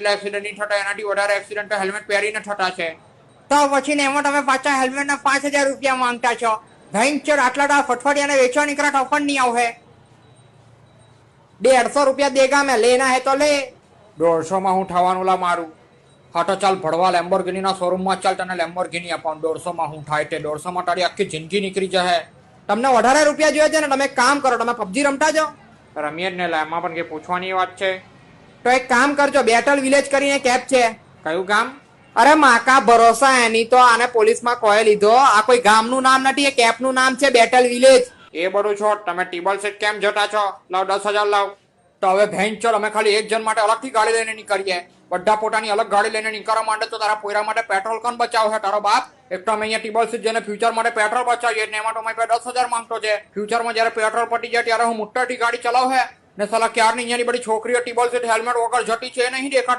જેટલા એક્સિડન્ટ નહીં થતા, એનાથી વધારે એક્સિડન્ટ તો હેલ્મેટ પહેરીને થતા છે. તો પછી ને એમાં તમે પાછા હેલ્મેટ ના 5,000 રૂપિયા માંગતા છો. ભયંકર આટલા ટા ફટફડિયાને વેચવા નીકળ્યા તો પણ નહીં આવે. 150 રૂપિયા દેગા મેં લેના હે તો લે. 150 હું થવાનું લા મારું. હા તો ચાલ ભડવા લેમ્બોર્ગિની ના શોરૂમમાં ચાલ, તને લેમ્બોર્ગિની અપાઉં. 150 હું થાય તે. 150 તારી આખી જિંદગી નીકળી જશે. તમને વધારે રૂપિયા જોઈએ છે ને, તમે એક કામ કરો, તમે પબજી રમતા જાઓ. રમીએ જ ને લા, એમાં પણ કઈ પૂછવાની વાત છે? તો એક કામ કરજો, બેટલ વિલેજ કરીને કેપ છે. કયું ગામ? અરે માકા ભરોસા એની તો આને પોલીસમાં કોઈ લીધો. આ કોઈ ગામનું નામ નથી, એ કેપનું નામ છે, બેટલ વિલેજ. એ બધું છો, તમે ટીબલ સીટ કેમ જતા છો? લાવ 10,000 લાવ. તો હવે ભેંચ ચલ, અમે ખાલી એક જણ માટે અલગથી ગાડી લઈને નીકળીએ. બધા પોતાની અલગ ગાડી લઈને નીકળવા માંડે તો તારા પોયરા માટે પેટ્રોલ કોણ બચાવશે? તારો બાપ. એક તો અમે અહીંયા ટીબલ સીટ જેને ફ્યુચર માટે પેટ્રોલ બચાવીએ ને એમાં તો અમારી પાસે 10,000 માંગતો છે. ફ્યુચરમાં જયારે પેટ્રોલ પટી જાય ત્યારે હું મોટાથી ગાડી ચલાવશે ને સાલા ક્યારની અહીંયાની બધી છોકરીઓ ટીબલ સીટ હેલ્મેટ વગર જતી છે નહીં દેખાતું.